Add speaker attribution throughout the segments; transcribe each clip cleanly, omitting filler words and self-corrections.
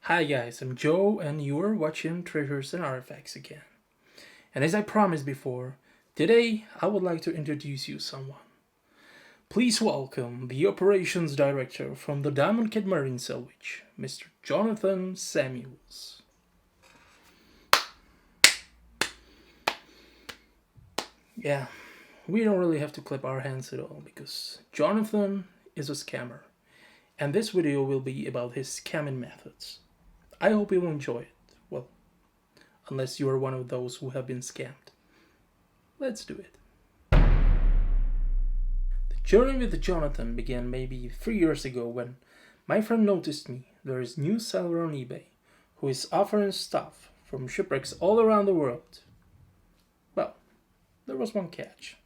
Speaker 1: Hi guys, I'm Joe and you're watching Treasures and Artifacts again. And as I promised before, today I would like to introduce you someone. Please welcome the Operations Director from the DiamondCat Marine Salvage, Mr. Jonathan Samuels. Yeah, we don't really have to clap our hands at all because Jonathan is a scammer. And this video will be about his scamming methods. I hope you will enjoy it. Well, unless you are one of those who have been scammed. Let's do it. The journey with Jonathan began maybe 3 years ago when my friend noticed me. There is a new seller on eBay who is offering stuff from shipwrecks all around the world. Well, there was one catch.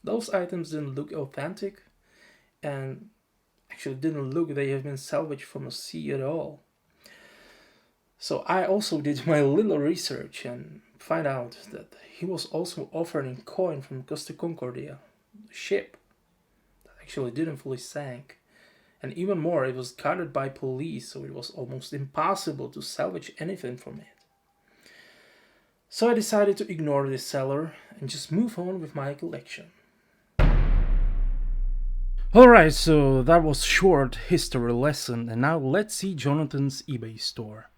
Speaker 1: Those items didn't look authentic and actually didn't look they have been salvaged from a sea at all. So I also did my little research and find out that he was also offering coin from Costa Concordia, a ship that actually didn't fully sink. And even more, it was guarded by police, so it was almost impossible to salvage anything from it. So I decided to ignore this seller and just move on with my collection. Alright, so that was short history lesson, and now let's see Jonathan's eBay store.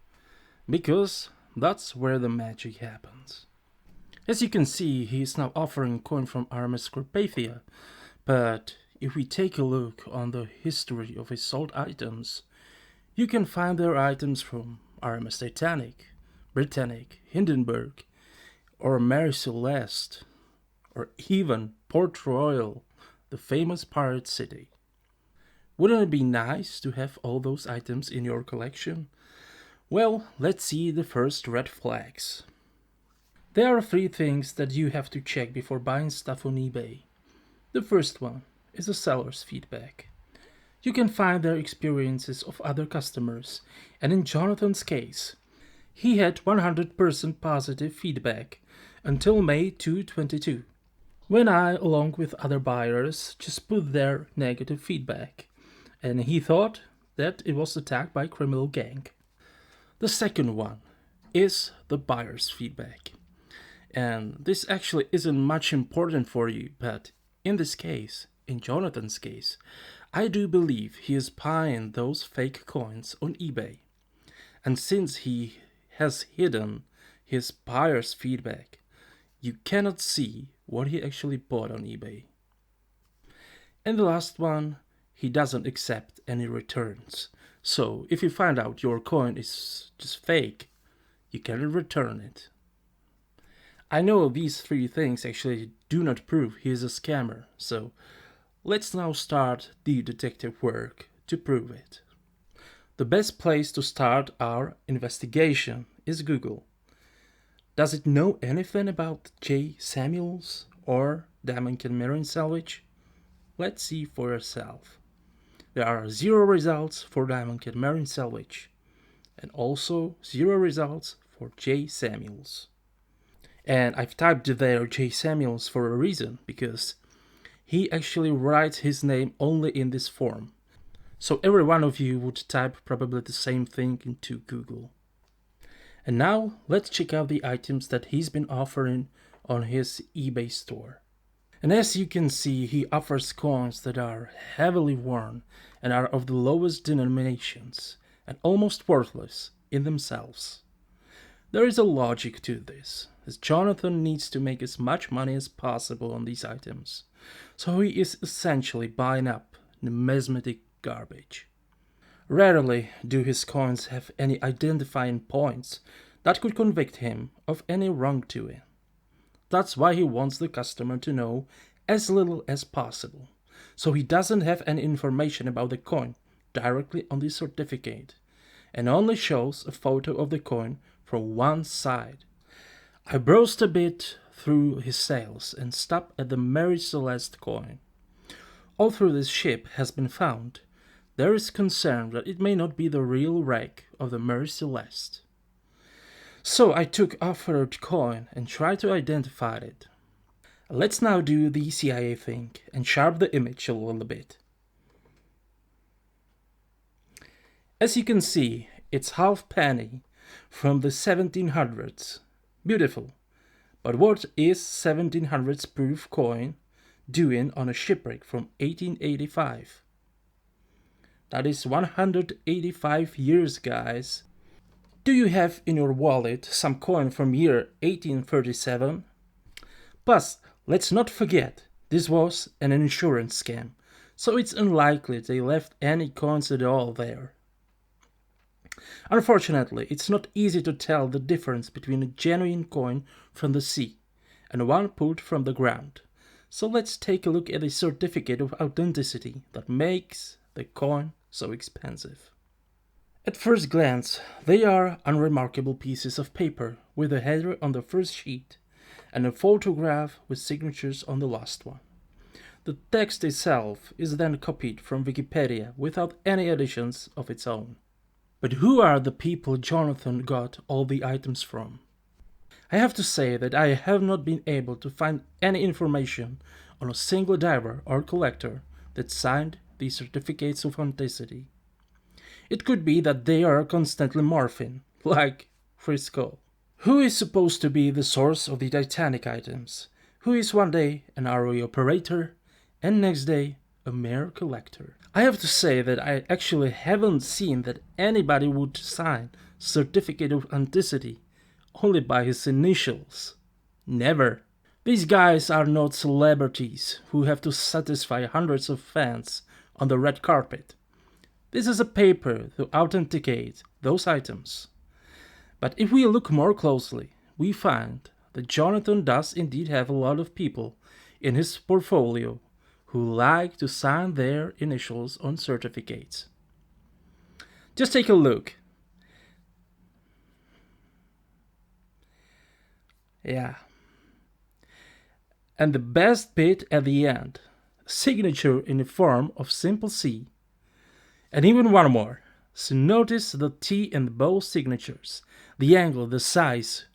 Speaker 1: Because that's where the magic happens. As you can see, he is now offering coin from RMS Carpathia, but if we take a look on the history of his sold items, you can find their items from RMS Titanic, Britannic, Hindenburg, or Mary Celeste, or even Port Royal, the famous pirate city. Wouldn't it be nice to have all those items in your collection? Well, let's see the first red flags. There are 3 things that you have to check before buying stuff on eBay. The first one is the seller's feedback. You can find their experiences of other customers, and in Jonathan's case, he had 100% positive feedback until May 2022, when I, along with other buyers, just put their negative feedback, and he thought that it was attacked by a criminal gang. The second one is the buyer's feedback. And this actually isn't much important for you, but in this case, in Jonathan's case, I do believe he is buying those fake coins on eBay. And since he has hidden his buyer's feedback, you cannot see what he actually bought on eBay. And the last one, he doesn't accept any returns. So if you find out your coin is just fake, you can return it. I know these 3 things actually do not prove he is a scammer, so let's now start the detective work to prove it. The best place to start our investigation is Google. Does it know anything about J. Samuels or DiamondCat Marine Salvage? Let's see for yourself. There are 0 results for DiamondCat Marine Salvage, and also 0 results for J. Samuels. And I've typed there J. Samuels for a reason, because he actually writes his name only in this form. So every one of you would type probably the same thing into Google. And now let's check out the items that he's been offering on his eBay store. And as you can see, he offers coins that are heavily worn and are of the lowest denominations and almost worthless in themselves. There is a logic to this, as Jonathan needs to make as much money as possible on these items, so he is essentially buying up numismatic garbage. Rarely do his coins have any identifying points that could convict him of any wrongdoing. That's why he wants the customer to know as little as possible, so he doesn't have any information about the coin directly on the certificate, and only shows a photo of the coin from one side. I browsed a bit through his sales and stopped at the Mary Celeste coin. Although this ship has been found, there is concern that it may not be the real wreck of the Mary Celeste. So I took offered coin and tried to identify it. Let's now do the CIA thing and sharpen the image a little bit. As you can see, It's half penny from the 1700s. Beautiful. But what is 1700s proof coin doing on a shipwreck from 1885? That is 185 years, guys. Do you have in your wallet some coin from year 1837? Plus, let's not forget, this was an insurance scam, so it's unlikely they left any coins at all there. Unfortunately, it's not easy to tell the difference between a genuine coin from the sea and one pulled from the ground. So let's take a look at the certificate of authenticity that makes the coin so expensive. At first glance, they are unremarkable pieces of paper with a header on the first sheet and a photograph with signatures on the last one. The text itself is then copied from Wikipedia without any additions of its own. But who are the people Jonathan got all the items from? I have to say that I have not been able to find any information on a single diver or collector that signed these certificates of authenticity. It could be that they are constantly morphing, like Frisco. Who is supposed to be the source of the Titanic items? Who is one day an ROE operator and next day a mere collector? I have to say that I actually haven't seen that anybody would sign certificate of authenticity only by his initials. Never. These guys are not celebrities who have to satisfy hundreds of fans on the red carpet. This is a paper to authenticate those items. But if we look more closely, we find that Jonathan does indeed have a lot of people in his portfolio who like to sign their initials on certificates. Just take a look. Yeah. And the best bit at the end, signature in the form of simple C. And even one more. So notice the T and both signatures, the angle, the size.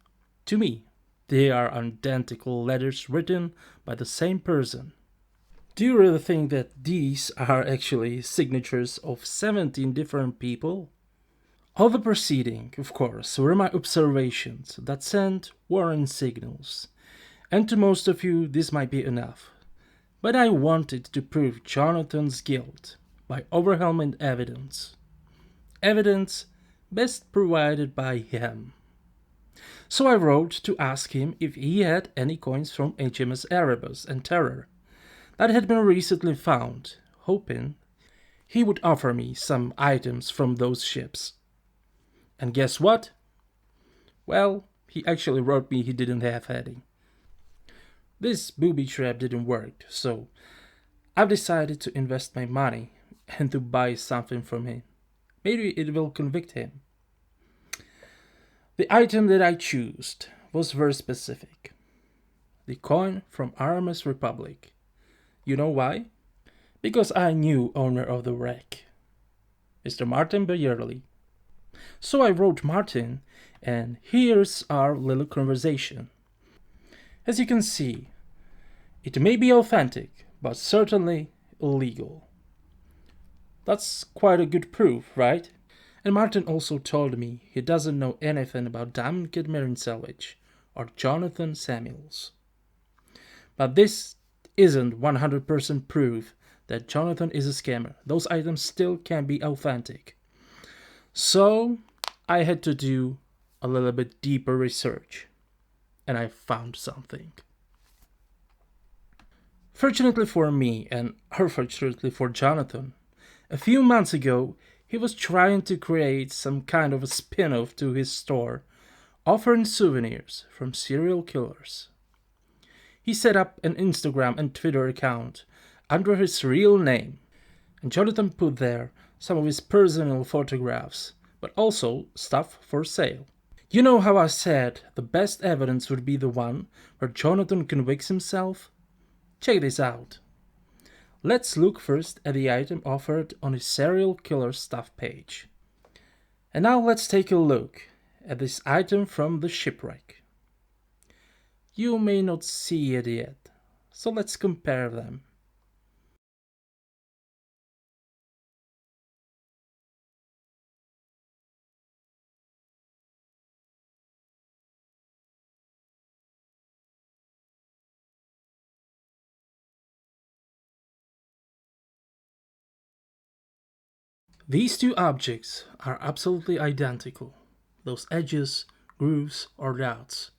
Speaker 1: To me, they are identical letters written by the same person. Do you really think that these are actually signatures of 17 different people? All the preceding, of course, were my observations that sent warning signals. And to most of you, this might be enough. But I wanted to prove Jonathan's guilt by overwhelming evidence. Evidence best provided by him. So I wrote to ask him if he had any coins from HMS Erebus and Terror that had been recently found, hoping he would offer me some items from those ships. And guess what? Well, he actually wrote me he didn't have any. This booby trap didn't work, so I've decided to invest my money and to buy something from him. Maybe it will convict him. The item that I chose was very specific. The coin from RMS Republic. You know why? Because I knew owner of the wreck, Mr. Martin Bayerly. So I wrote Martin, and here's our little conversation. As you can see, it may be authentic, but certainly illegal. That's quite a good proof, right? And Martin also told me he doesn't know anything about DiamondCat Marine Salvage or Jonathan Samuels. But this isn't 100% proof that Jonathan is a scammer. Those items still can be authentic. So I had to do a little bit deeper research, and I found something. Fortunately for me, and unfortunately for Jonathan, a few months ago he was trying to create some kind of a spin-off to his store, offering souvenirs from serial killers. He set up an Instagram and Twitter account under his real name, and Jonathan put there some of his personal photographs, but also stuff for sale. You know how I said the best evidence would be the one where Jonathan convicts himself? Check this out. Let's look first at the item offered on his serial killer stuff page. And now let's take a look at this item from the shipwreck. You may not see it yet, so let's compare them. These two objects are absolutely identical. Those edges, grooves, or dots.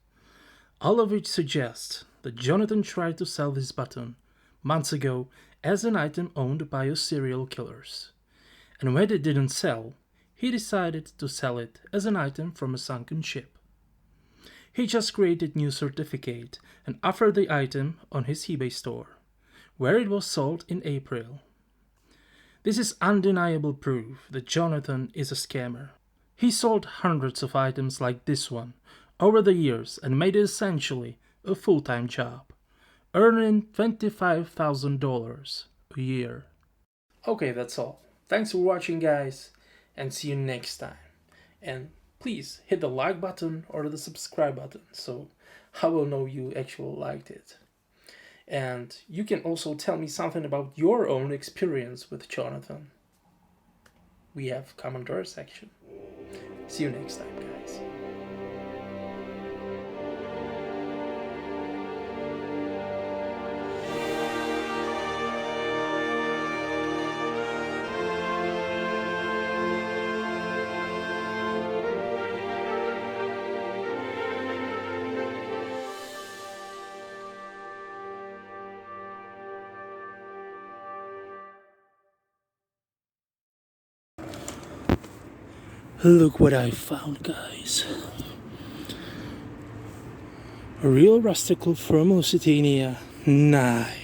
Speaker 1: All of which suggest that Jonathan tried to sell this button months ago as an item owned by a serial killers. And when it didn't sell, he decided to sell it as an item from a sunken ship. He just created new certificate and offered the item on his eBay store, where it was sold in April. This is undeniable proof that Jonathan is a scammer. He sold hundreds of items like this one over the years and made it essentially a full-time job, earning $25,000 a year. Okay, that's all. Thanks for watching, guys, and see you next time. And please hit the like button or the subscribe button so I will know you actually liked it. And you can also tell me something about your own experience with Jonathan. We have commentary section. See you next time, guys. Look what I found, guys. A real rusticle from Lusitania. Nice.